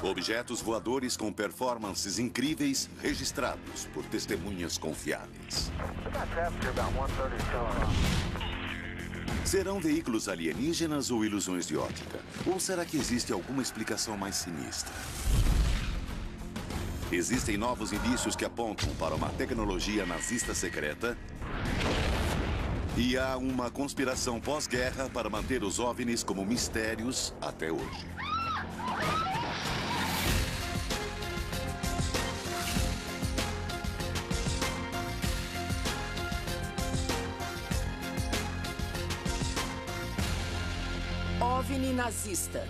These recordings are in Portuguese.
Objetos voadores com performances incríveis registrados por testemunhas confiáveis. Serão veículos alienígenas ou ilusões de ótica? Ou será que existe alguma explicação mais sinistra? Existem novos indícios que apontam para uma tecnologia nazista secreta. E há uma conspiração pós-guerra para manter os OVNIs como mistérios até hoje. OVNI nazista.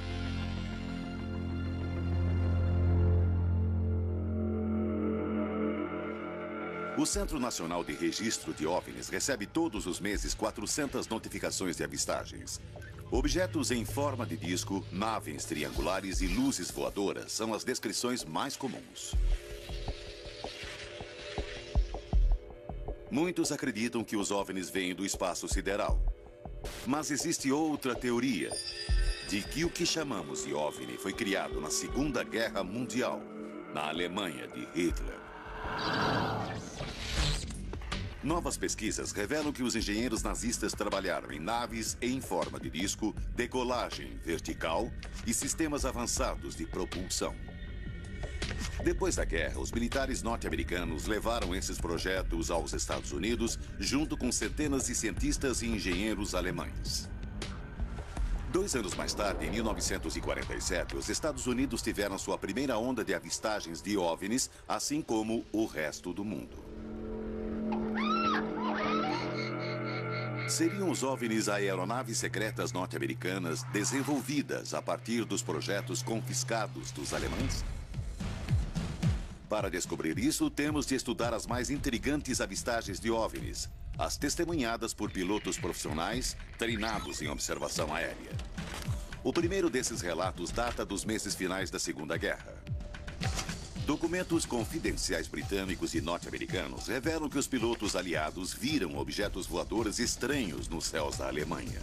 O Centro Nacional de Registro de OVNIs recebe todos os meses 400 notificações de avistagens. Objetos em forma de disco, naves triangulares e luzes voadoras são as descrições mais comuns. Muitos acreditam que os OVNIs vêm do espaço sideral. Mas existe outra teoria, de que o que chamamos de OVNI foi criado na Segunda Guerra Mundial, na Alemanha de Hitler. Novas pesquisas revelam que os engenheiros nazistas trabalharam em naves em forma de disco, decolagem vertical e sistemas avançados de propulsão. Depois da guerra, os militares norte-americanos levaram esses projetos aos Estados Unidos, junto com centenas de cientistas e engenheiros alemães. 2 anos mais tarde, em 1947, os Estados Unidos tiveram sua primeira onda de avistagens de OVNIs, assim como o resto do mundo. Seriam os OVNIs aeronaves secretas norte-americanas desenvolvidas a partir dos projetos confiscados dos alemães? Para descobrir isso, temos de estudar as mais intrigantes avistagens de OVNIs, as testemunhadas por pilotos profissionais treinados em observação aérea. O primeiro desses relatos data dos meses finais da Segunda Guerra. Documentos confidenciais britânicos e norte-americanos revelam que os pilotos aliados viram objetos voadores estranhos nos céus da Alemanha.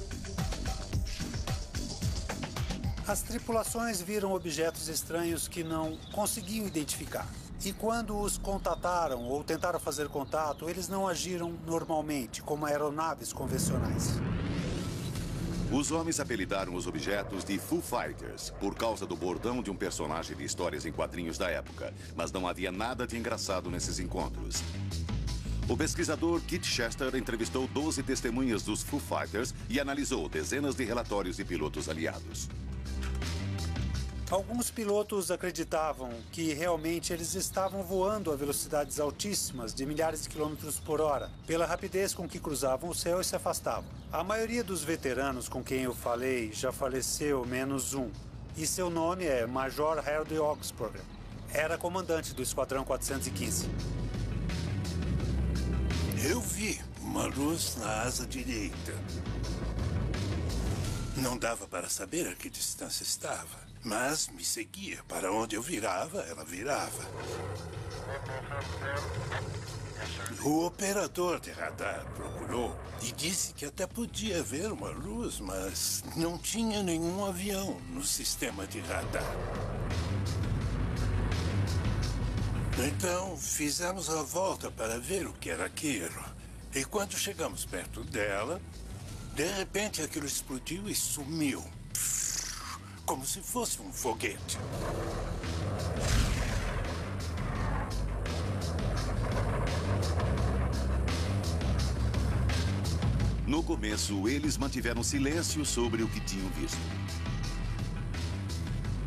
As tripulações viram objetos estranhos que não conseguiam identificar. E quando os contataram ou tentaram fazer contato, eles não agiram normalmente, como aeronaves convencionais. Os homens apelidaram os objetos de Foo Fighters por causa do bordão de um personagem de histórias em quadrinhos da época, mas não havia nada de engraçado nesses encontros. O pesquisador Kit Chester entrevistou 12 testemunhas dos Foo Fighters e analisou dezenas de relatórios de pilotos aliados. Alguns pilotos acreditavam que realmente eles estavam voando a velocidades altíssimas de milhares de quilômetros por hora, pela rapidez com que cruzavam o céu e se afastavam. A maioria dos veteranos com quem eu falei já faleceu, menos um. E seu nome é Major Harold Oxford. Era comandante do Esquadrão 415. Eu vi uma luz na asa direita. Não dava para saber a que distância estava. Mas me seguia. Para onde eu virava, ela virava. O operador de radar procurou e disse que até podia ver uma luz, mas não tinha nenhum avião no sistema de radar. Então, fizemos a volta para ver o que era aquilo. E quando chegamos perto dela, de repente aquilo explodiu e sumiu. Como se fosse um foguete. No começo, eles mantiveram silêncio sobre o que tinham visto.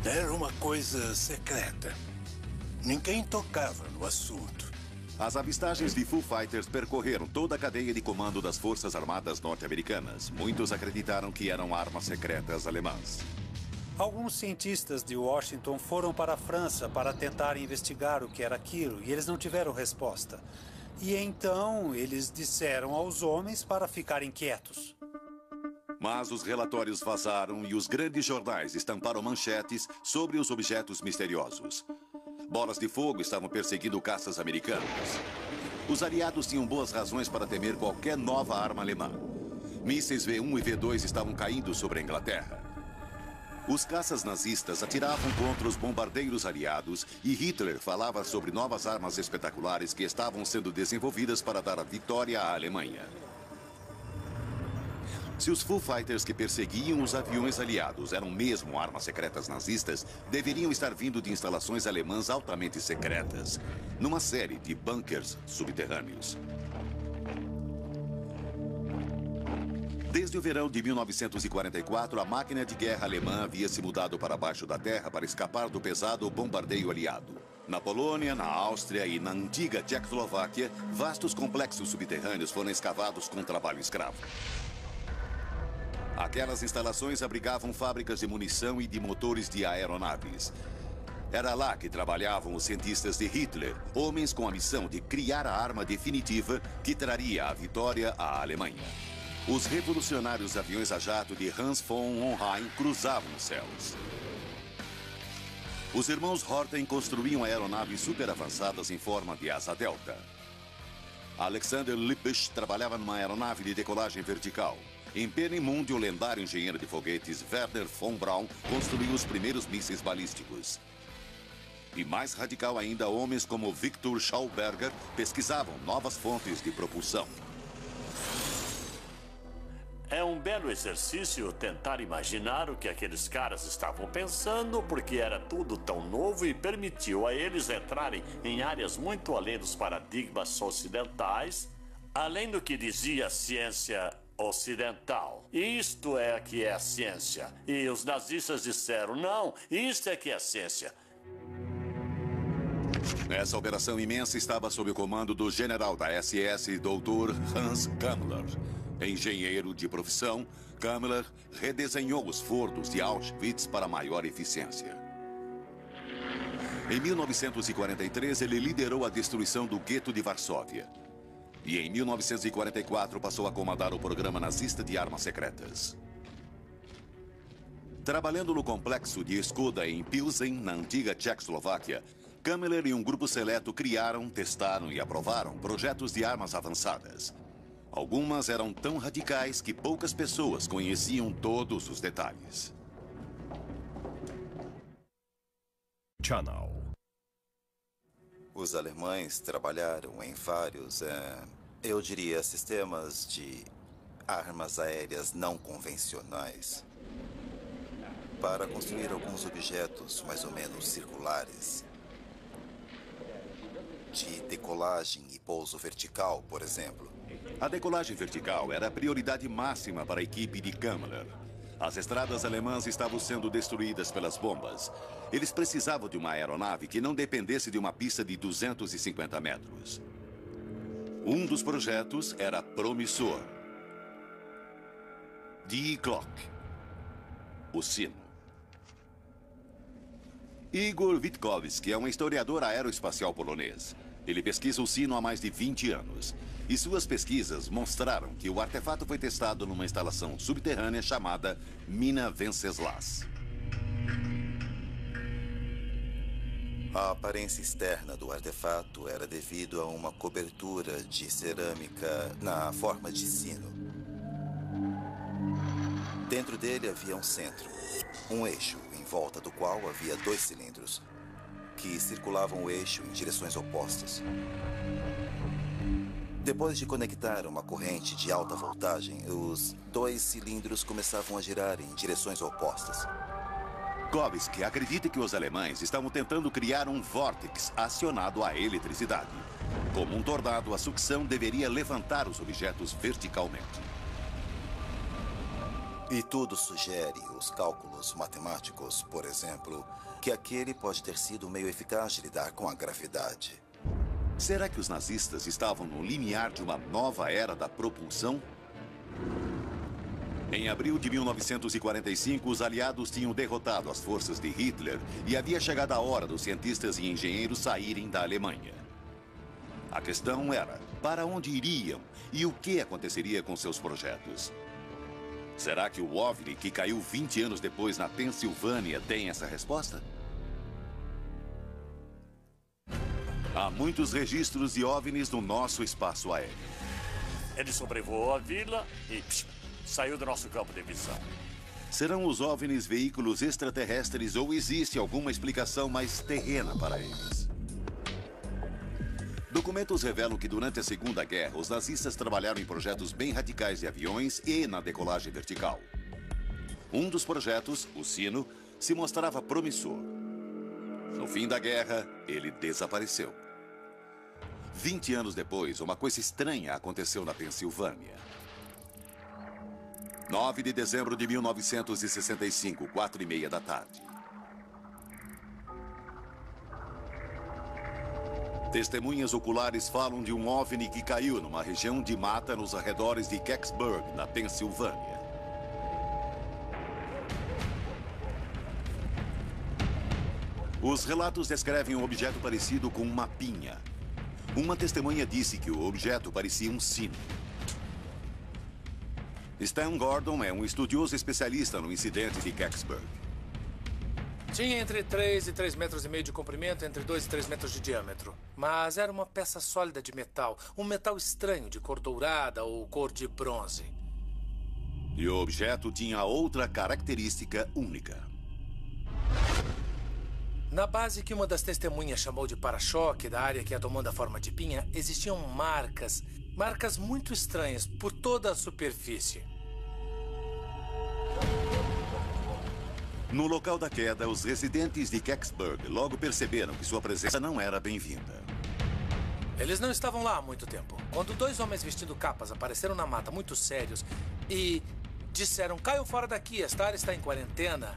Era uma coisa secreta. Ninguém tocava no assunto. As avistagens de Foo Fighters percorreram toda a cadeia de comando das Forças Armadas norte-americanas. Muitos acreditaram que eram armas secretas alemãs. Alguns cientistas de Washington foram para a França para tentar investigar o que era aquilo, e eles não tiveram resposta. E então eles disseram aos homens para ficarem quietos. Mas os relatórios vazaram e os grandes jornais estamparam manchetes sobre os objetos misteriosos. Bolas de fogo estavam perseguindo caças americanos. Os aliados tinham boas razões para temer qualquer nova arma alemã. Mísseis V1 e V2 estavam caindo sobre a Inglaterra. Os caças nazistas atiravam contra os bombardeiros aliados e Hitler falava sobre novas armas espetaculares que estavam sendo desenvolvidas para dar a vitória à Alemanha. Se os Foo Fighters que perseguiam os aviões aliados eram mesmo armas secretas nazistas, deveriam estar vindo de instalações alemãs altamente secretas, numa série de bunkers subterrâneos. Desde o verão de 1944, a máquina de guerra alemã havia se mudado para baixo da terra para escapar do pesado bombardeio aliado. Na Polônia, na Áustria e na antiga Tchecoslováquia, vastos complexos subterrâneos foram escavados com trabalho escravo. Aquelas instalações abrigavam fábricas de munição e de motores de aeronaves. Era lá que trabalhavam os cientistas de Hitler, homens com a missão de criar a arma definitiva que traria a vitória à Alemanha. Os revolucionários aviões a jato de Hans von Hohenheim cruzavam os céus. Os irmãos Horten construíam aeronaves superavançadas em forma de asa delta. Alexander Lippisch trabalhava numa aeronave de decolagem vertical. Em Peenemünde, o lendário engenheiro de foguetes Werner von Braun construiu os primeiros mísseis balísticos. E mais radical ainda, homens como Victor Schauberger pesquisavam novas fontes de propulsão. É um belo exercício tentar imaginar o que aqueles caras estavam pensando, porque era tudo tão novo e permitiu a eles entrarem em áreas muito além dos paradigmas ocidentais, além do que dizia a ciência ocidental. Isto é que é a ciência. E os nazistas disseram, não, isto é que é a ciência. Essa operação imensa estava sob o comando do general da SS, Dr. Hans Kammler. Engenheiro de profissão, Kammler redesenhou os fornos de Auschwitz para maior eficiência. Em 1943, ele liderou a destruição do gueto de Varsóvia. E em 1944 passou a comandar o programa nazista de armas secretas. Trabalhando no complexo de Skoda em Pilsen, na antiga Tchecoslováquia, Kammler e um grupo seleto criaram, testaram e aprovaram projetos de armas avançadas. Algumas eram tão radicais que poucas pessoas conheciam todos os detalhes. Channel. Os alemães trabalharam em vários, eu diria, sistemas de armas aéreas não convencionais para construir alguns objetos mais ou menos circulares, de decolagem e pouso vertical, por exemplo. A decolagem vertical era a prioridade máxima para a equipe de Kammler. As estradas alemãs estavam sendo destruídas pelas bombas. Eles precisavam de uma aeronave que não dependesse de uma pista de 250 metros. Um dos projetos era promissor. Die Glock, o sino. Igor Witkowski é um historiador aeroespacial polonês. Ele pesquisa o sino há mais de 20 anos. E suas pesquisas mostraram que o artefato foi testado numa instalação subterrânea chamada Mina Wenceslas. A aparência externa do artefato era devido a uma cobertura de cerâmica na forma de sino. Dentro dele havia um centro, um eixo, em volta do qual havia 2 cilindros, que circulavam o eixo em direções opostas. Depois de conectar uma corrente de alta voltagem, os 2 cilindros começavam a girar em direções opostas. Witkowski acredita que os alemães estavam tentando criar um vórtice acionado à eletricidade. Como um tornado, a sucção deveria levantar os objetos verticalmente. E tudo sugere, os cálculos matemáticos, por exemplo, que aquele pode ter sido um meio eficaz de lidar com a gravidade. Será que os nazistas estavam no limiar de uma nova era da propulsão? Em abril de 1945, os aliados tinham derrotado as forças de Hitler e havia chegado a hora dos cientistas e engenheiros saírem da Alemanha. A questão era, para onde iriam e o que aconteceria com seus projetos? Será que o OVNI, que caiu 20 anos depois na Pensilvânia, tem essa resposta? Há muitos registros de OVNIs no nosso espaço aéreo. Ele sobrevoou a vila e saiu do nosso campo de visão. Serão os OVNIs veículos extraterrestres ou existe alguma explicação mais terrena para eles? Documentos revelam que durante a Segunda Guerra, os nazistas trabalharam em projetos bem radicais de aviões e na decolagem vertical. Um dos projetos, o Sino, se mostrava promissor. No fim da guerra, ele desapareceu. 20 anos depois, uma coisa estranha aconteceu na Pensilvânia. 9 de dezembro de 1965, 4h30 da tarde. Testemunhas oculares falam de um OVNI que caiu numa região de mata nos arredores de Kecksburg, na Pensilvânia. Os relatos descrevem um objeto parecido com uma pinha. Uma testemunha disse que o objeto parecia um sino. Stan Gordon é um estudioso especialista no incidente de Kecksburg. Tinha entre 3 e 3,5 metros de comprimento, entre 2 e 3 metros de diâmetro. Mas era uma peça sólida de metal. Um metal estranho, de cor dourada ou cor de bronze. E o objeto tinha outra característica única. Na base que uma das testemunhas chamou de para-choque, da área que ia tomando a forma de pinha, existiam marcas. Marcas muito estranhas por toda a superfície. No local da queda, os residentes de Kecksburg logo perceberam que sua presença não era bem-vinda. Eles não estavam lá há muito tempo. Quando 2 homens vestindo capas apareceram na mata muito sérios e disseram, caiam fora daqui, esta área está em quarentena,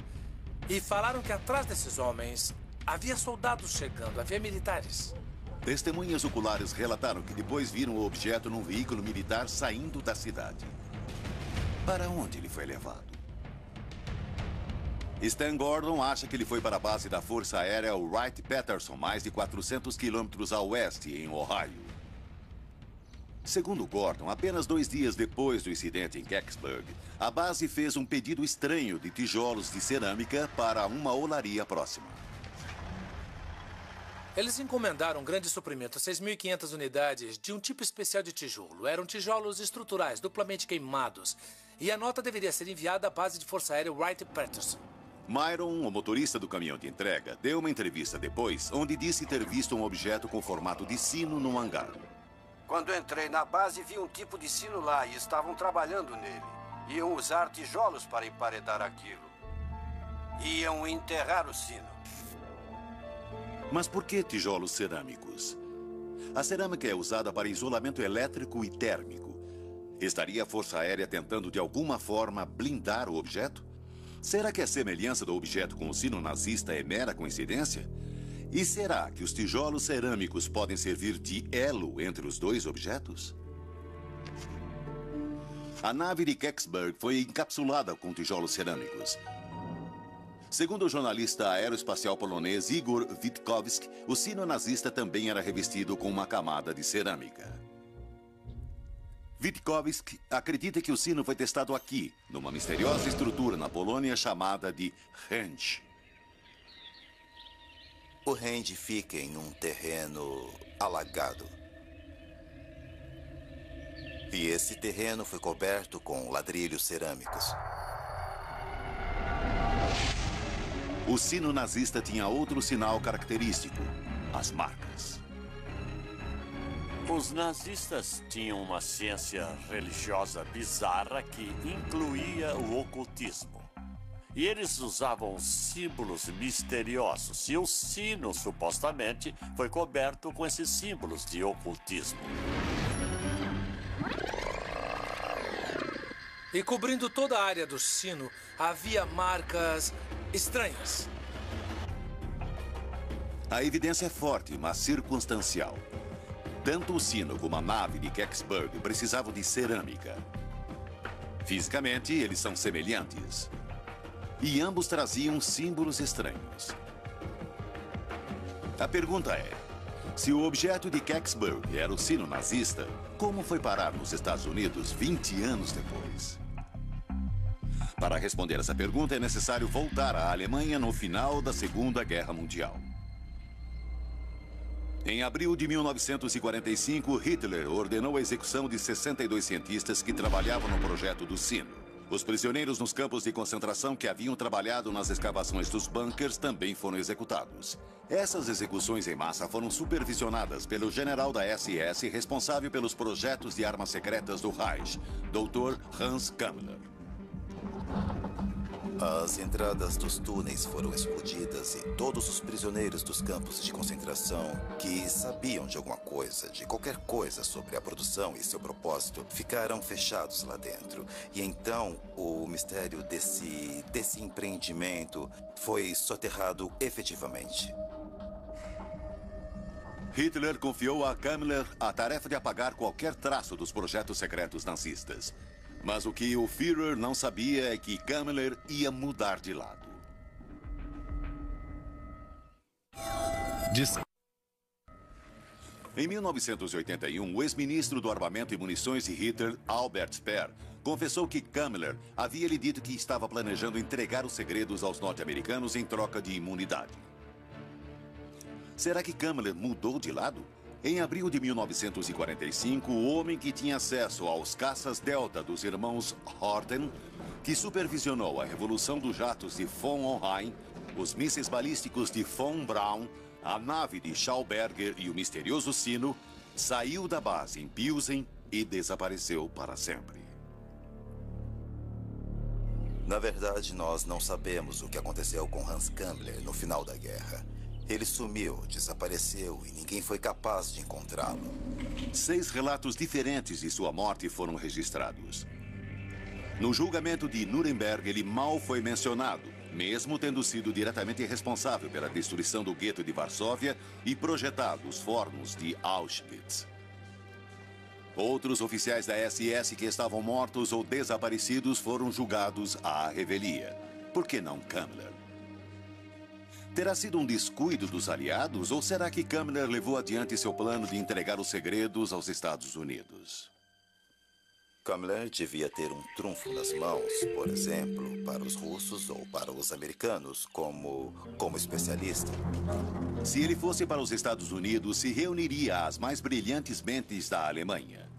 e falaram que atrás desses homens havia soldados chegando, havia militares. Testemunhas oculares relataram que depois viram o objeto num veículo militar saindo da cidade. Para onde ele foi levado? Stan Gordon acha que ele foi para a base da Força Aérea Wright-Patterson, mais de 400 quilômetros a oeste, em Ohio. Segundo Gordon, apenas 2 dias depois do incidente em Kecksburg, a base fez um pedido estranho de tijolos de cerâmica para uma olaria próxima. Eles encomendaram um grande suprimento, 6.500 unidades, de um tipo especial de tijolo. Eram tijolos estruturais, duplamente queimados. E a nota deveria ser enviada à base de Força Aérea Wright-Patterson. Myron, o motorista do caminhão de entrega, deu uma entrevista depois, onde disse ter visto um objeto com formato de sino num hangar. Quando entrei na base, vi um tipo de sino lá e estavam trabalhando nele. Iam usar tijolos para emparedar aquilo. Iam enterrar o sino. Mas por que tijolos cerâmicos? A cerâmica é usada para isolamento elétrico e térmico. Estaria a Força Aérea tentando de alguma forma blindar o objeto? Será que a semelhança do objeto com o sino nazista é mera coincidência? E será que os tijolos cerâmicos podem servir de elo entre os dois objetos? A nave de Kecksburg foi encapsulada com tijolos cerâmicos. Segundo o jornalista aeroespacial polonês Igor Witkowski, o sino nazista também era revestido com uma camada de cerâmica. Witkowski acredita que o sino foi testado aqui, numa misteriosa estrutura na Polônia chamada de range. O range fica em um terreno alagado. E esse terreno foi coberto com ladrilhos cerâmicos. O sino nazista tinha outro sinal característico: as marcas. Os nazistas tinham uma ciência religiosa bizarra que incluía o ocultismo. E eles usavam símbolos misteriosos. E o sino, supostamente, foi coberto com esses símbolos de ocultismo. E cobrindo toda a área do sino, havia marcas estranhas. A evidência é forte, mas circunstancial. Tanto o sino como a nave de Kecksburg precisavam de cerâmica. Fisicamente, eles são semelhantes. E ambos traziam símbolos estranhos. A pergunta é, se o objeto de Kecksburg era o sino nazista, como foi parar nos Estados Unidos 20 anos depois? Para responder essa pergunta, é necessário voltar à Alemanha no final da Segunda Guerra Mundial. Em abril de 1945, Hitler ordenou a execução de 62 cientistas que trabalhavam no projeto do sino. Os prisioneiros nos campos de concentração que haviam trabalhado nas escavações dos bunkers também foram executados. Essas execuções em massa foram supervisionadas pelo general da SS responsável pelos projetos de armas secretas do Reich, Dr. Hans Kammler. As entradas dos túneis foram explodidas e todos os prisioneiros dos campos de concentração que sabiam de alguma coisa, de qualquer coisa sobre a produção e seu propósito, ficaram fechados lá dentro. E então o mistério desse empreendimento foi soterrado efetivamente. Hitler confiou a Kammler a tarefa de apagar qualquer traço dos projetos secretos nazistas. Mas o que o Führer não sabia é que Kammler ia mudar de lado. Em 1981, o ex-ministro do Armamento e Munições de Hitler, Albert Speer, confessou que Kammler havia lhe dito que estava planejando entregar os segredos aos norte-americanos em troca de imunidade. Será que Kammler mudou de lado? Em abril de 1945, o homem que tinha acesso aos caças Delta dos irmãos Horten, que supervisionou a revolução dos jatos de von Hohenheim, os mísseis balísticos de von Braun, a nave de Schauberger e o misterioso sino, saiu da base em Pilsen e desapareceu para sempre. Na verdade, nós não sabemos o que aconteceu com Hans Kammler no final da guerra. Ele sumiu, desapareceu e ninguém foi capaz de encontrá-lo. 6 relatos diferentes de sua morte foram registrados. No julgamento de Nuremberg, ele mal foi mencionado, mesmo tendo sido diretamente responsável pela destruição do gueto de Varsóvia e projetado os fornos de Auschwitz. Outros oficiais da SS que estavam mortos ou desaparecidos foram julgados à revelia. Por que não Kammler? Terá sido um descuido dos aliados ou será que Kammler levou adiante seu plano de entregar os segredos aos Estados Unidos? Kammler devia ter um trunfo nas mãos, por exemplo, para os russos ou para os americanos, como especialista. Se ele fosse para os Estados Unidos, se reuniria às mais brilhantes mentes da Alemanha.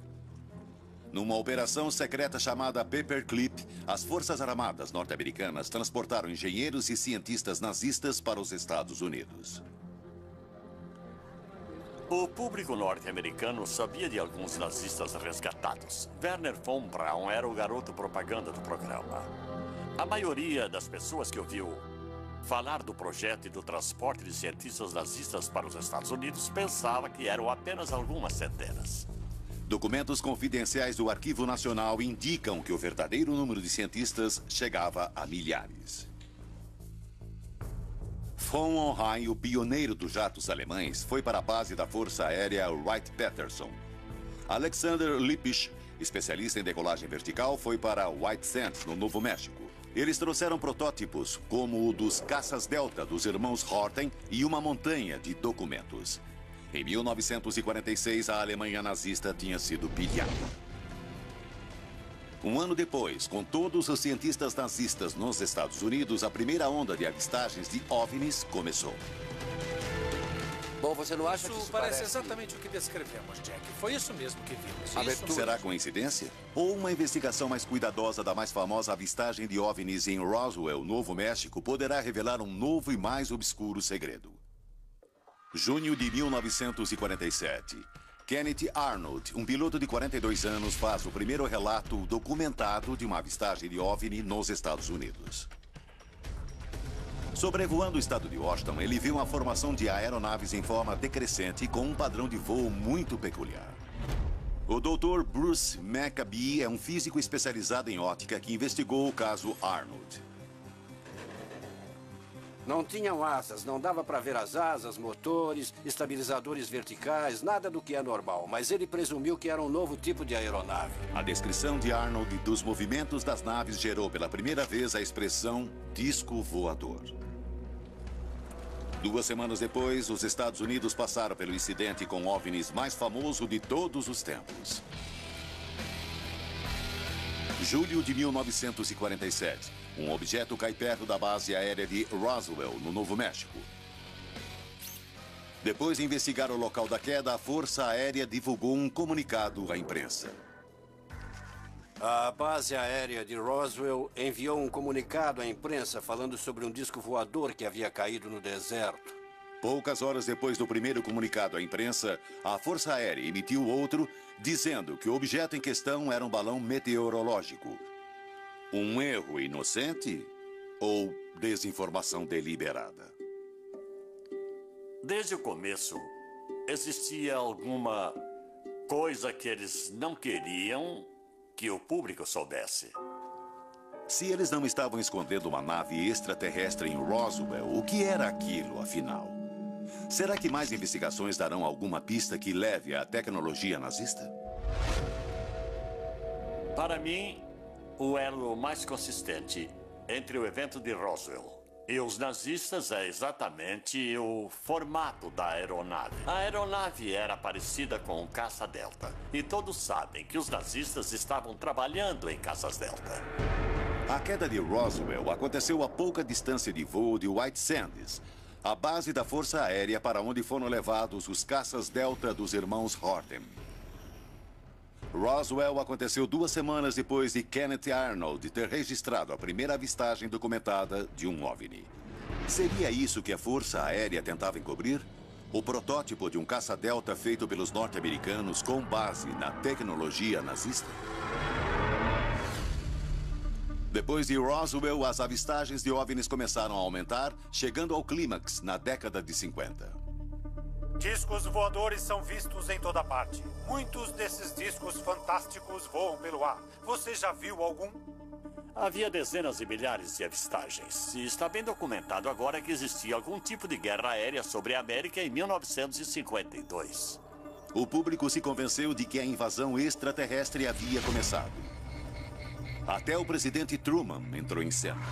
Numa operação secreta chamada Paperclip, as Forças Armadas norte-americanas transportaram engenheiros e cientistas nazistas para os Estados Unidos. O público norte-americano sabia de alguns nazistas resgatados. Werner von Braun era o garoto propaganda do programa. A maioria das pessoas que ouviu falar do projeto e do transporte de cientistas nazistas para os Estados Unidos pensava que eram apenas algumas centenas. Documentos confidenciais do Arquivo Nacional indicam que o verdadeiro número de cientistas chegava a milhares. Von Hohenheim, o pioneiro dos jatos alemães, foi para a base da Força Aérea Wright-Patterson. Alexander Lippisch, especialista em decolagem vertical, foi para White Sands, no Novo México. Eles trouxeram protótipos, como o dos caças Delta dos irmãos Horten e uma montanha de documentos. Em 1946, a Alemanha nazista tinha sido pilhada. Um ano depois, com todos os cientistas nazistas nos Estados Unidos, a primeira onda de avistagens de OVNIs começou. Bom, você não acha que Isso parece exatamente o que descrevemos, Jack. Foi isso mesmo que vimos. Isso Será coincidência? Ou uma investigação mais cuidadosa da mais famosa avistagem de OVNIs em Roswell, Novo México, poderá revelar um novo e mais obscuro segredo. Junho de 1947. Kenneth Arnold, um piloto de 42 anos, faz o primeiro relato documentado de uma avistagem de OVNI nos Estados Unidos. Sobrevoando o estado de Washington, ele viu uma formação de aeronaves em forma decrescente com um padrão de voo muito peculiar. O Dr. Bruce Maccabee é um físico especializado em óptica que investigou o caso Arnold. Não tinham asas, não dava para ver as asas, motores, estabilizadores verticais, nada do que é normal. Mas ele presumiu que era um novo tipo de aeronave. A descrição de Arnold dos movimentos das naves gerou pela primeira vez a expressão disco voador. 2 semanas depois, os Estados Unidos passaram pelo incidente com OVNIs mais famoso de todos os tempos. Julho de 1947. Um objeto cai perto da base aérea de Roswell, no Novo México. Depois de investigar o local da queda, a Força Aérea divulgou um comunicado à imprensa. A base aérea de Roswell enviou um comunicado à imprensa falando sobre um disco voador que havia caído no deserto. Poucas horas depois do primeiro comunicado à imprensa, a Força Aérea emitiu outro, dizendo que o objeto em questão era um balão meteorológico. Um erro inocente ou desinformação deliberada? Desde o começo, existia alguma coisa que eles não queriam que o público soubesse. Se eles não estavam escondendo uma nave extraterrestre em Roswell, o que era aquilo, afinal? Será que mais investigações darão alguma pista que leve à tecnologia nazista? Para mim, o elo mais consistente entre o evento de Roswell e os nazistas é exatamente o formato da aeronave. A aeronave era parecida com um caça Delta. E todos sabem que os nazistas estavam trabalhando em caças Delta. A queda de Roswell aconteceu a pouca distância de voo de White Sands, a base da Força Aérea para onde foram levados os caças Delta dos irmãos Horten. Roswell aconteceu 2 semanas depois de Kenneth Arnold ter registrado a primeira avistagem documentada de um OVNI. Seria isso que a Força Aérea tentava encobrir? O protótipo de um caça-delta feito pelos norte-americanos com base na tecnologia nazista? Depois de Roswell, as avistagens de OVNIs começaram a aumentar, chegando ao clímax na década de 50. Discos voadores são vistos em toda parte. Muitos desses discos fantásticos voam pelo ar. Você já viu algum? Havia dezenas de milhares de avistagens. E está bem documentado agora que existia algum tipo de guerra aérea sobre a América em 1952. O público se convenceu de que a invasão extraterrestre havia começado. Até o presidente Truman entrou em cena.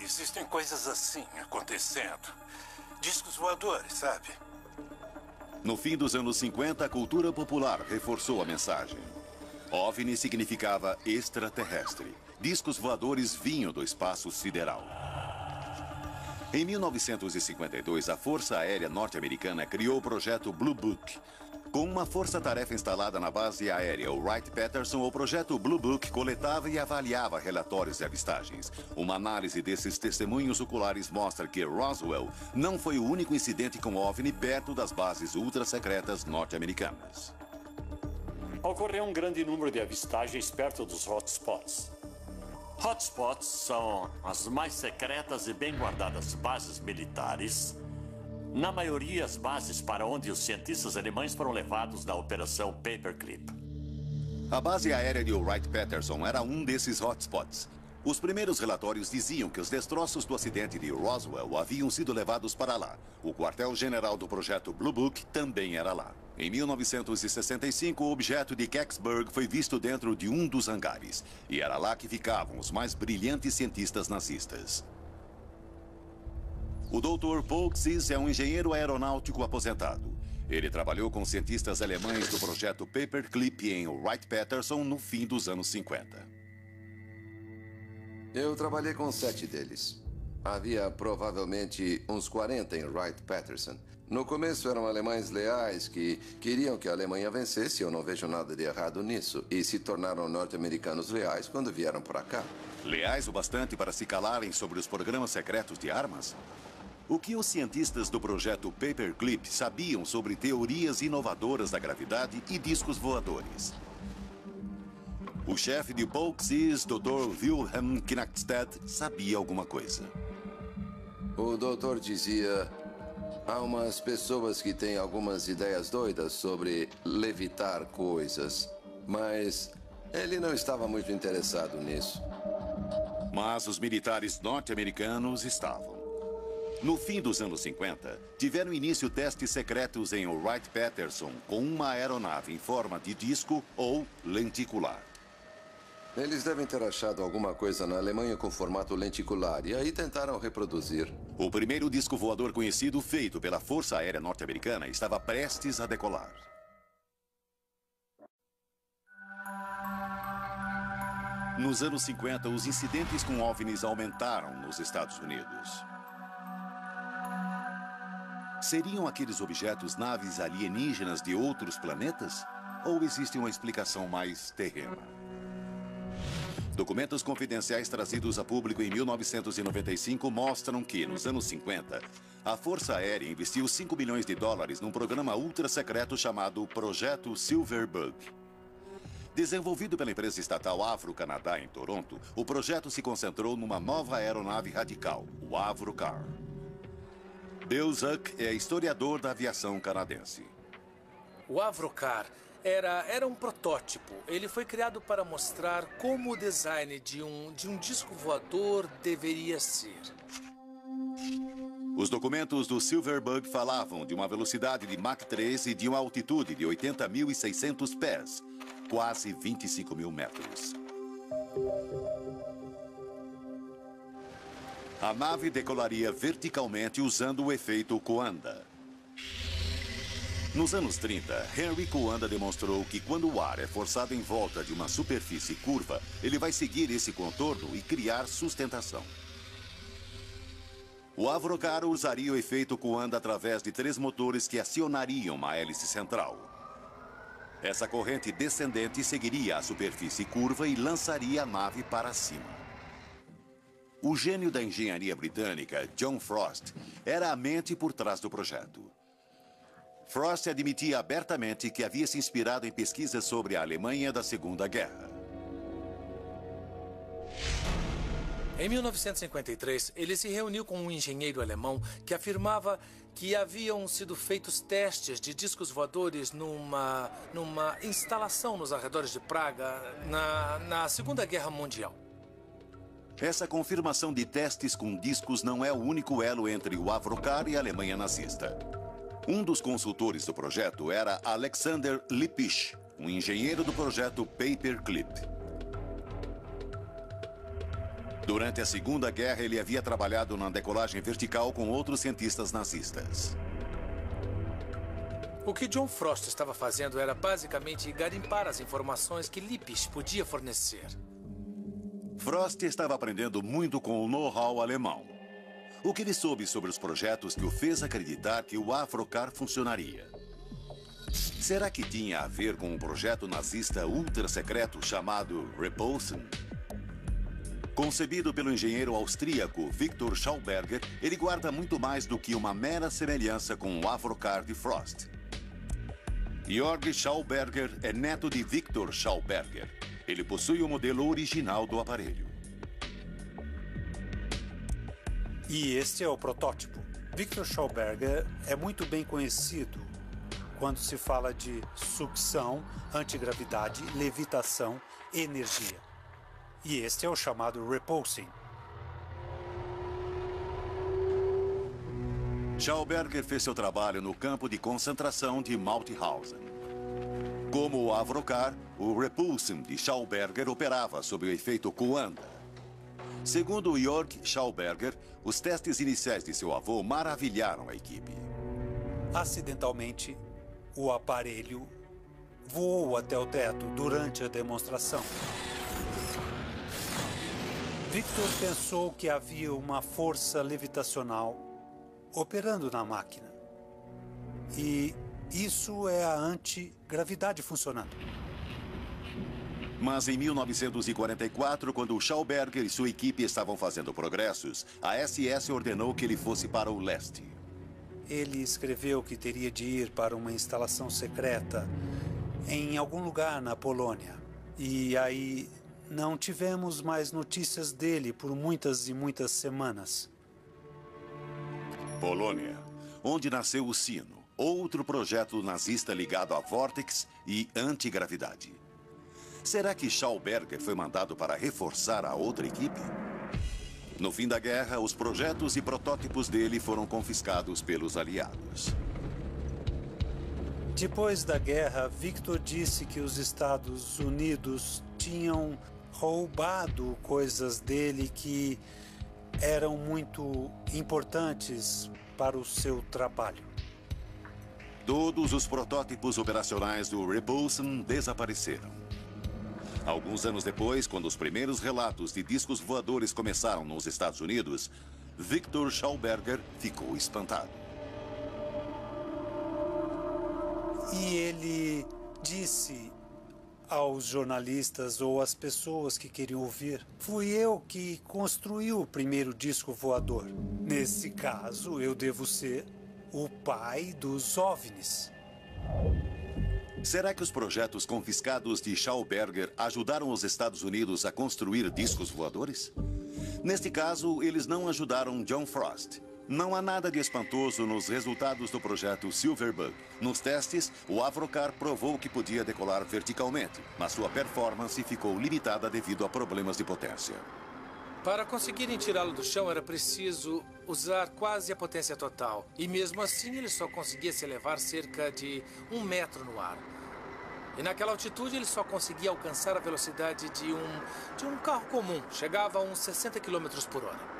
Existem coisas assim acontecendo. Discos voadores, sabe? No fim dos anos 50, a cultura popular reforçou a mensagem. OVNI significava extraterrestre. Discos voadores vinham do espaço sideral. Em 1952, a Força Aérea Norte-Americana criou o projeto Blue Book. Com uma força-tarefa instalada na base aérea Wright-Patterson, o projeto Blue Book coletava e avaliava relatórios de avistagens. Uma análise desses testemunhos oculares mostra que Roswell não foi o único incidente com OVNI perto das bases ultra-secretas norte-americanas. Ocorreu um grande número de avistagens perto dos hotspots. Hotspots são as mais secretas e bem guardadas bases militares. Na maioria, as bases para onde os cientistas alemães foram levados na Operação Paperclip. A base aérea de Wright-Patterson era um desses hotspots. Os primeiros relatórios diziam que os destroços do acidente de Roswell haviam sido levados para lá. O quartel-general do projeto Blue Book também era lá. Em 1965, o objeto de Kecksburg foi visto dentro de um dos hangares. E era lá que ficavam os mais brilhantes cientistas nazistas. O Dr. Paul Xies é um engenheiro aeronáutico aposentado. Ele trabalhou com cientistas alemães do projeto Paperclip em Wright-Patterson no fim dos anos 50. Eu trabalhei com 7 deles. Havia provavelmente uns 40 em Wright-Patterson. No começo eram alemães leais que queriam que a Alemanha vencesse, eu não vejo nada de errado nisso, e se tornaram norte-americanos leais quando vieram para cá. Leais o bastante para se calarem sobre os programas secretos de armas? O que os cientistas do projeto Paperclip sabiam sobre teorias inovadoras da gravidade e discos voadores? O chefe de Paul Xies, Dr. Wilhelm Knackstedt, sabia alguma coisa. O doutor dizia: há umas pessoas que têm algumas ideias doidas sobre levitar coisas, mas ele não estava muito interessado nisso. Mas os militares norte-americanos estavam. No fim dos anos 50, tiveram início testes secretos em Wright-Patterson com uma aeronave em forma de disco ou lenticular. Eles devem ter achado alguma coisa na Alemanha com formato lenticular e aí tentaram reproduzir. O primeiro disco voador conhecido feito pela Força Aérea Norte-Americana estava prestes a decolar. Nos anos 50, os incidentes com OVNIs aumentaram nos Estados Unidos. Seriam aqueles objetos naves alienígenas de outros planetas? Ou existe uma explicação mais terrena? Documentos confidenciais trazidos a público em 1995 mostram que, nos anos 50, a Força Aérea investiu $5 milhões num programa ultra-secreto chamado Projeto Silverbug. Desenvolvido pela empresa estatal Avro-Canadá em Toronto, o projeto se concentrou numa nova aeronave radical, o Avrocar. Bill Zuck é historiador da aviação canadense. O Avrocar era um protótipo. Ele foi criado para mostrar como o design de um disco voador deveria ser. Os documentos do Silverbug falavam de uma velocidade de Mach 3 e de uma altitude de 80.600 pés, quase 25 mil metros. A nave decolaria verticalmente usando o efeito Coanda. Nos anos 30, Henry Coanda demonstrou que quando o ar é forçado em volta de uma superfície curva, ele vai seguir esse contorno e criar sustentação. O Avrocar usaria o efeito Coanda através de 3 motores que acionariam uma hélice central. Essa corrente descendente seguiria a superfície curva e lançaria a nave para cima. O gênio da engenharia britânica, John Frost, era a mente por trás do projeto. Frost admitia abertamente que havia se inspirado em pesquisas sobre a Alemanha da Segunda Guerra. Em 1953, ele se reuniu com um engenheiro alemão que afirmava que haviam sido feitos testes de discos voadores numa instalação nos arredores de Praga na Segunda Guerra Mundial. Essa confirmação de testes com discos não é o único elo entre o Avrocar e a Alemanha nazista. Um dos consultores do projeto era Alexander Lippisch, um engenheiro do projeto Paperclip. Durante a Segunda Guerra, ele havia trabalhado na decolagem vertical com outros cientistas nazistas. O que John Frost estava fazendo era basicamente garimpar as informações que Lippisch podia fornecer. Frost estava aprendendo muito com o know-how alemão. O que ele soube sobre os projetos que o fez acreditar que o Avrocar funcionaria? Será que tinha a ver com um projeto nazista ultra-secreto chamado Repulsion? Concebido pelo engenheiro austríaco Victor Schauberger, ele guarda muito mais do que uma mera semelhança com o Avrocar de Frost. Georg Schauberger é neto de Victor Schauberger. Ele possui o modelo original do aparelho. E este é o protótipo. Victor Schauberger é muito bem conhecido quando se fala de sucção, antigravidade, levitação, energia. E este é o chamado repulsing. Schauberger fez seu trabalho no campo de concentração de Mauthausen. Como o Avrocar, o repulsing de Schauberger operava sob o efeito Coanda. Segundo Georg Schauberger, os testes iniciais de seu avô maravilharam a equipe. Acidentalmente, o aparelho voou até o teto durante a demonstração. Victor pensou que havia uma força levitacional operando na máquina. E isso é a antigravidade funcionando. Mas em 1944, quando o Schauberger e sua equipe estavam fazendo progressos, a SS ordenou que ele fosse para o leste. Ele escreveu que teria de ir para uma instalação secreta em algum lugar na Polônia. E aí não tivemos mais notícias dele por muitas e muitas semanas. Polônia, onde nasceu o Sino, outro projeto nazista ligado a Vortex e antigravidade. Será que Schauberger foi mandado para reforçar a outra equipe? No fim da guerra, os projetos e protótipos dele foram confiscados pelos aliados. Depois da guerra, Victor disse que os Estados Unidos tinham roubado coisas dele que eram muito importantes para o seu trabalho. Todos os protótipos operacionais do Repulsion desapareceram. Alguns anos depois, quando os primeiros relatos de discos voadores começaram nos Estados Unidos, Victor Schauberger ficou espantado. E ele disse aos jornalistas ou às pessoas que queriam ouvir. Fui eu que construí o primeiro disco voador. Nesse caso, eu devo ser o pai dos OVNIs. Será que os projetos confiscados de Schauberger ajudaram os Estados Unidos a construir discos voadores? Neste caso, eles não ajudaram John Frost. Não há nada de espantoso nos resultados do projeto Silverbug. Nos testes, o Avrocar provou que podia decolar verticalmente, mas sua performance ficou limitada devido a problemas de potência. Para conseguirem tirá-lo do chão, era preciso usar quase a potência total. E mesmo assim, ele só conseguia se elevar cerca de 1 metro no ar. E naquela altitude, ele só conseguia alcançar a velocidade de um carro comum. Chegava a uns 60 km por hora.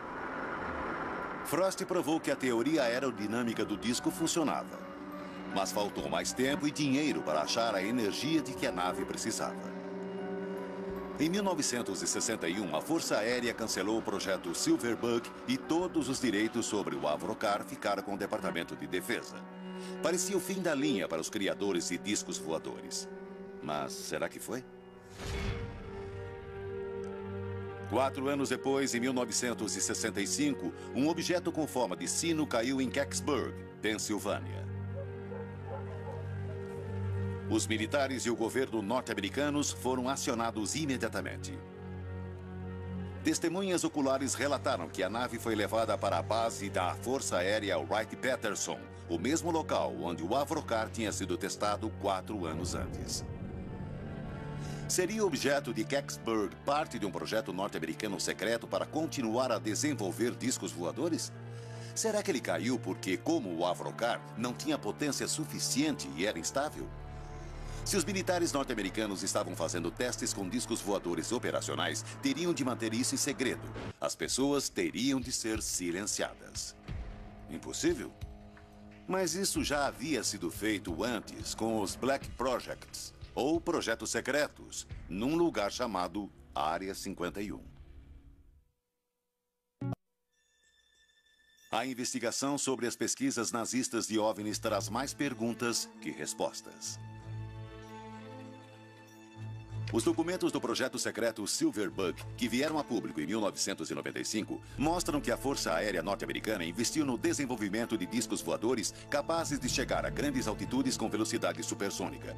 Frost provou que a teoria aerodinâmica do disco funcionava. Mas faltou mais tempo e dinheiro para achar a energia de que a nave precisava. Em 1961, a Força Aérea cancelou o projeto Silverbug e todos os direitos sobre o Avrocar ficaram com o Departamento de Defesa. Parecia o fim da linha para os criadores de discos voadores. Mas será que foi? 4 anos depois, em 1965, um objeto com forma de sino caiu em Kecksburg, Pensilvânia. Os militares e o governo norte-americanos foram acionados imediatamente. Testemunhas oculares relataram que a nave foi levada para a base da Força Aérea Wright-Patterson, o mesmo local onde o Avrocar tinha sido testado 4 anos antes. Seria o objeto de Kecksburg parte de um projeto norte-americano secreto para continuar a desenvolver discos voadores? Será que ele caiu porque, como o Avrocar, não tinha potência suficiente e era instável? Se os militares norte-americanos estavam fazendo testes com discos voadores operacionais, teriam de manter isso em segredo. As pessoas teriam de ser silenciadas. Impossível? Mas isso já havia sido feito antes com os Black Projects, ou projetos secretos, num lugar chamado Área 51. A investigação sobre as pesquisas nazistas de OVNIs traz mais perguntas que respostas. Os documentos do projeto secreto Silverbug, que vieram a público em 1995, mostram que a Força Aérea Norte-Americana investiu no desenvolvimento de discos voadores capazes de chegar a grandes altitudes com velocidade supersônica.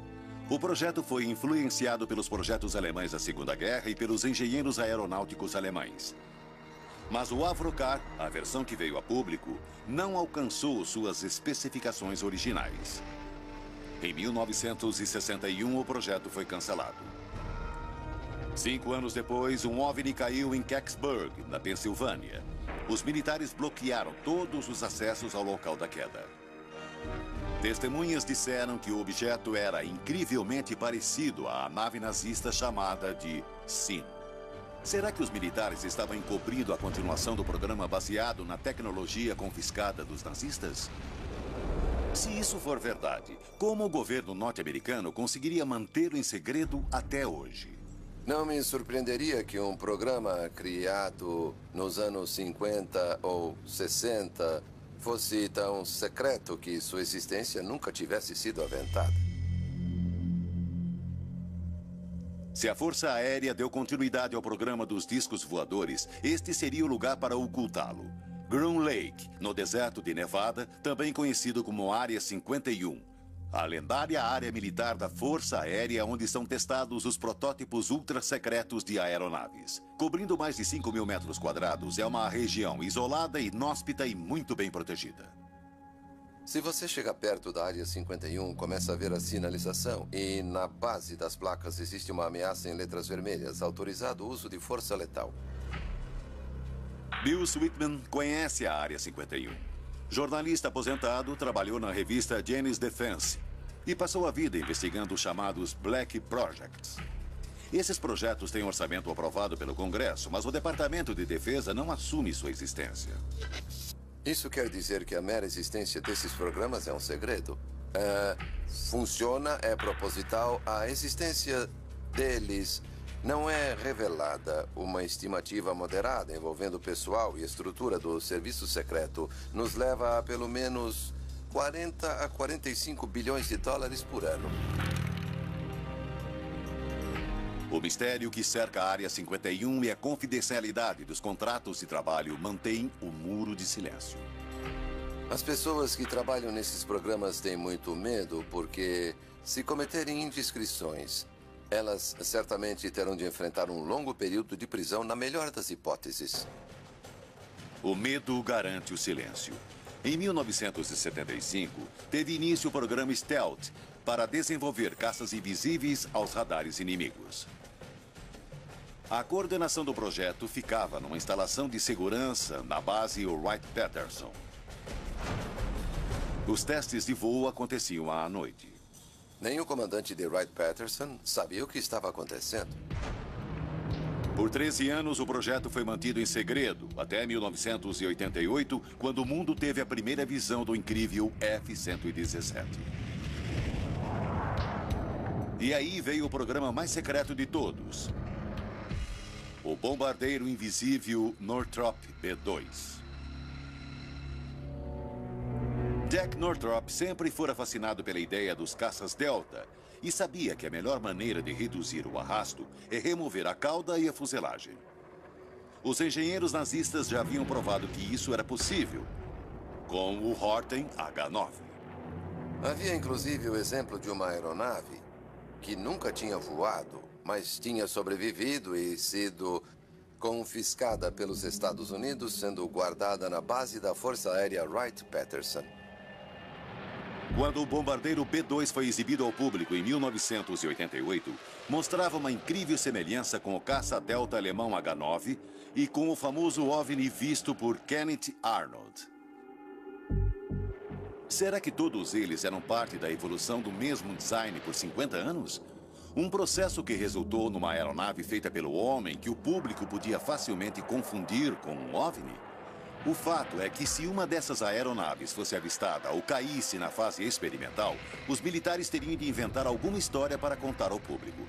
O projeto foi influenciado pelos projetos alemães da Segunda Guerra e pelos engenheiros aeronáuticos alemães. Mas o Avrocar, a versão que veio a público, não alcançou suas especificações originais. Em 1961, o projeto foi cancelado. 5 anos depois, um OVNI caiu em Kecksburg, na Pensilvânia. Os militares bloquearam todos os acessos ao local da queda. Testemunhas disseram que o objeto era incrivelmente parecido à nave nazista chamada de Sino. Será que os militares estavam encobrindo a continuação do programa baseado na tecnologia confiscada dos nazistas? Se isso for verdade, como o governo norte-americano conseguiria mantê-lo em segredo até hoje? Não me surpreenderia que um programa criado nos anos 50 ou 60 fosse tão secreto que sua existência nunca tivesse sido aventada. Se a Força Aérea deu continuidade ao programa dos discos voadores, este seria o lugar para ocultá-lo. Groom Lake, no deserto de Nevada, também conhecido como Área 51. A lendária área militar da Força Aérea, onde são testados os protótipos ultra-secretos de aeronaves. Cobrindo mais de 5.000 metros quadrados, é uma região isolada, inóspita e muito bem protegida. Se você chega perto da Área 51, começa a ver a sinalização e na base das placas existe uma ameaça em letras vermelhas, autorizado o uso de força letal. Bill Sweetman conhece a Área 51. Jornalista aposentado, trabalhou na revista Jane's Defense e passou a vida investigando os chamados Black Projects. Esses projetos têm orçamento aprovado pelo Congresso, mas o Departamento de Defesa não assume sua existência. Isso quer dizer que a mera existência desses programas é um segredo? Funciona, é proposital, a existência deles não é revelada. Uma estimativa moderada envolvendo o pessoal e estrutura do serviço secreto nos leva a pelo menos 40 a 45 bilhões de dólares por ano. O mistério que cerca a Área 51 e a confidencialidade dos contratos de trabalho mantém o muro de silêncio. As pessoas que trabalham nesses programas têm muito medo porque, se cometerem indiscrições, elas certamente terão de enfrentar um longo período de prisão na melhor das hipóteses. O medo garante o silêncio. Em 1975, teve início o programa Stealth para desenvolver caças invisíveis aos radares inimigos. A coordenação do projeto ficava numa instalação de segurança na base Wright-Patterson. Os testes de voo aconteciam à noite. Nem o comandante de Wright-Patterson sabia o que estava acontecendo. Por 13 anos, o projeto foi mantido em segredo, até 1988, quando o mundo teve a primeira visão do incrível F-117. E aí veio o programa mais secreto de todos. O bombardeiro invisível Northrop B-2. Jack Northrop sempre fora fascinado pela ideia dos caças Delta e sabia que a melhor maneira de reduzir o arrasto é remover a cauda e a fuselagem. Os engenheiros nazistas já haviam provado que isso era possível, com o Horten H-9. Havia inclusive o exemplo de uma aeronave que nunca tinha voado, mas tinha sobrevivido e sido confiscada pelos Estados Unidos, sendo guardada na base da Força Aérea Wright-Patterson. Quando o bombardeiro B-2 foi exibido ao público em 1988, mostrava uma incrível semelhança com o caça Delta alemão H-9 e com o famoso OVNI visto por Kenneth Arnold. Será que todos eles eram parte da evolução do mesmo design por 50 anos? Um processo que resultou numa aeronave feita pelo homem que o público podia facilmente confundir com um OVNI? O fato é que se uma dessas aeronaves fosse avistada ou caísse na fase experimental, os militares teriam de inventar alguma história para contar ao público.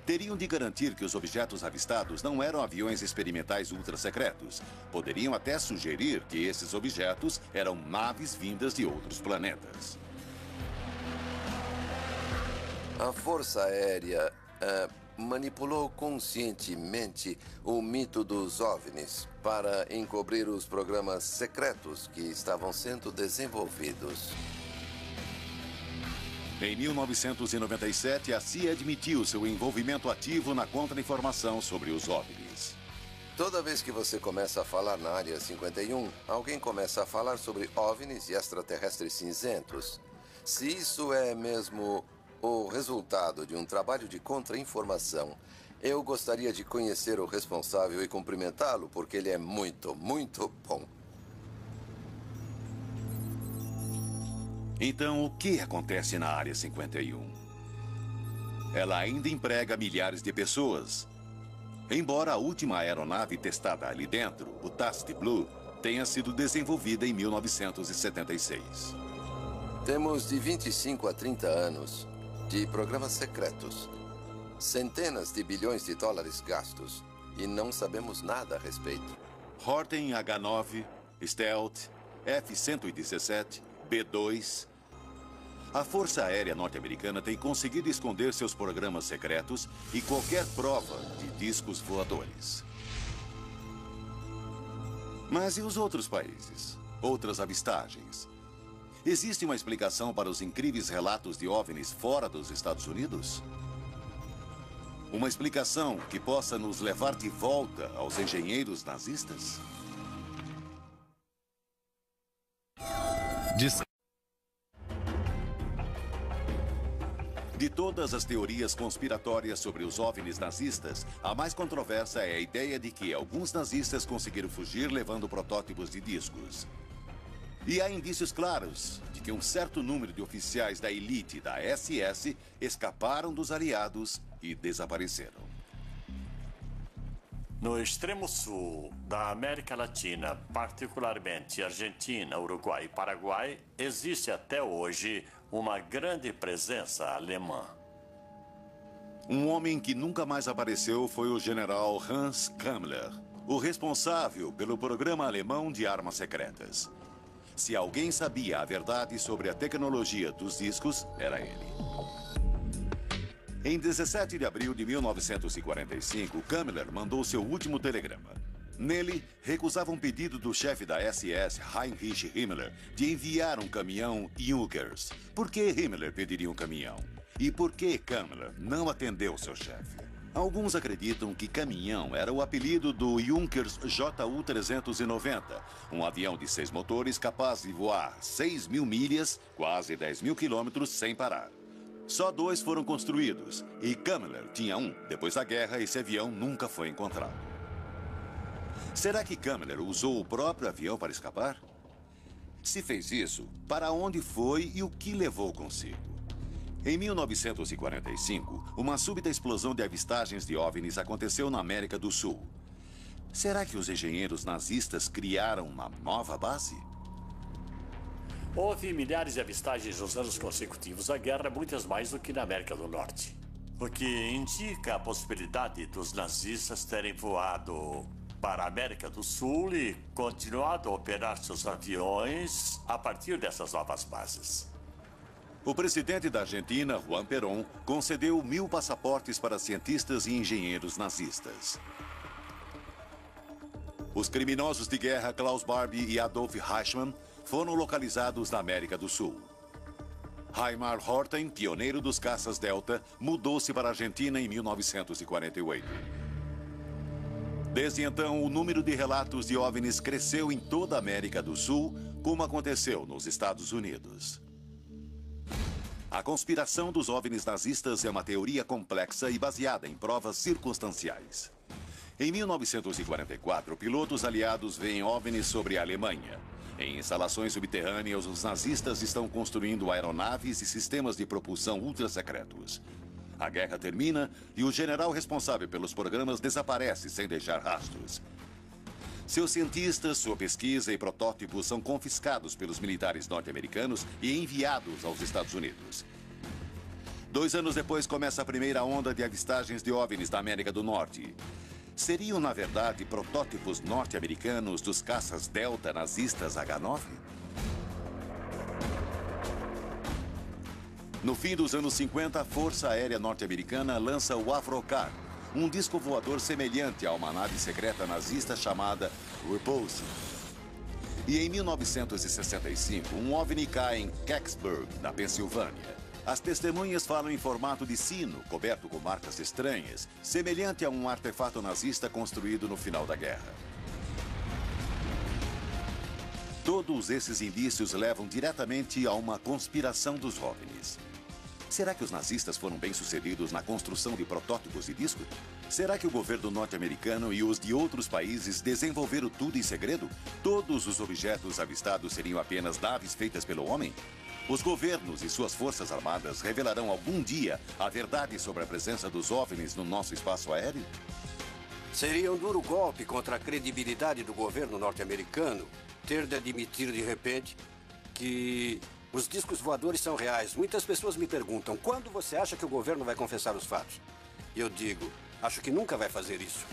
Teriam de garantir que os objetos avistados não eram aviões experimentais ultra-secretos. Poderiam até sugerir que esses objetos eram naves vindas de outros planetas. A Força Aérea manipulou conscientemente o mito dos OVNIs para encobrir os programas secretos que estavam sendo desenvolvidos. Em 1997, a CIA admitiu seu envolvimento ativo na contra-informação sobre os OVNIs. Toda vez que você começa a falar na Área 51, alguém começa a falar sobre OVNIs e extraterrestres cinzentos. Se isso é mesmo o resultado de um trabalho de contra-informação, eu gostaria de conhecer o responsável e cumprimentá-lo, porque ele é muito, muito bom. Então, o que acontece na Área 51? Ela ainda emprega milhares de pessoas. Embora a última aeronave testada ali dentro, o Tasti Blue, tenha sido desenvolvida em 1976. Temos de 25 a 30 anos de programas secretos. Centenas de bilhões de dólares gastos. E não sabemos nada a respeito. Horten H-9, Stealth, F-117, B-2. A Força Aérea Norte-Americana tem conseguido esconder seus programas secretos e qualquer prova de discos voadores. Mas e os outros países? Outras avistagens? Existe uma explicação para os incríveis relatos de OVNIs fora dos Estados Unidos? Uma explicação que possa nos levar de volta aos engenheiros nazistas? De todas as teorias conspiratórias sobre os OVNIs nazistas, a mais controversa é a ideia de que alguns nazistas conseguiram fugir levando protótipos de discos. E há indícios claros de que um certo número de oficiais da elite da SS escaparam dos aliados e desapareceram. No extremo sul da América Latina, particularmente Argentina, Uruguai e Paraguai, existe até hoje uma grande presença alemã. Um homem que nunca mais apareceu foi o general Hans Kammler, o responsável pelo programa alemão de armas secretas. Se alguém sabia a verdade sobre a tecnologia dos discos, era ele. Em 17 de abril de 1945, Kammler mandou seu último telegrama. Nele, recusava um pedido do chefe da SS, Heinrich Himmler, de enviar um caminhão Junkers. Por que Himmler pediria um caminhão? E por que Kammler não atendeu seu chefe? Alguns acreditam que caminhão era o apelido do Junkers Ju-390, um avião de 6 motores capaz de voar 6.000 milhas, quase 10.000 quilômetros, sem parar. Só 2 foram construídos, e Kammler tinha um. Depois da guerra, esse avião nunca foi encontrado. Será que Kammler usou o próprio avião para escapar? Se fez isso, para onde foi e o que levou consigo? Em 1945, uma súbita explosão de avistagens de OVNIs aconteceu na América do Sul. Será que os engenheiros nazistas criaram uma nova base? Houve milhares de avistagens nos anos consecutivos à guerra, muitas mais do que na América do Norte. O que indica a possibilidade dos nazistas terem voado para a América do Sul e continuado a operar seus aviões a partir dessas novas bases. O presidente da Argentina, Juan Perón, concedeu 1.000 passaportes para cientistas e engenheiros nazistas. Os criminosos de guerra Klaus Barbie e Adolf Eichmann foram localizados na América do Sul. Heinmar Horten, pioneiro dos caças Delta, mudou-se para a Argentina em 1948. Desde então, o número de relatos de OVNIs cresceu em toda a América do Sul, como aconteceu nos Estados Unidos. A conspiração dos OVNIs nazistas é uma teoria complexa e baseada em provas circunstanciais. Em 1944, pilotos aliados veem OVNIs sobre a Alemanha. Em instalações subterrâneas, os nazistas estão construindo aeronaves e sistemas de propulsão ultra-secretos. A guerra termina e o general responsável pelos programas desaparece sem deixar rastros. Seus cientistas, sua pesquisa e protótipos são confiscados pelos militares norte-americanos e enviados aos Estados Unidos. 2 anos depois começa a primeira onda de avistagens de OVNIs da América do Norte. Seriam, na verdade, protótipos norte-americanos dos caças Delta nazistas H-9? No fim dos anos 50, a Força Aérea Norte-Americana lança o Avrocar, um disco voador semelhante a uma nave secreta nazista chamada Repulse. E em 1965, um OVNI cai em Kecksburg, na Pensilvânia. As testemunhas falam em formato de sino, coberto com marcas estranhas, semelhante a um artefato nazista construído no final da guerra. Todos esses indícios levam diretamente a uma conspiração dos OVNIs. Será que os nazistas foram bem-sucedidos na construção de protótipos de disco? Será que o governo norte-americano e os de outros países desenvolveram tudo em segredo? Todos os objetos avistados seriam apenas naves feitas pelo homem? Os governos e suas forças armadas revelarão algum dia a verdade sobre a presença dos OVNIs no nosso espaço aéreo? Seria um duro golpe contra a credibilidade do governo norte-americano ter de admitir de repente que os discos voadores são reais. Muitas pessoas me perguntam, quando você acha que o governo vai confessar os fatos? Eu digo, acho que nunca vai fazer isso.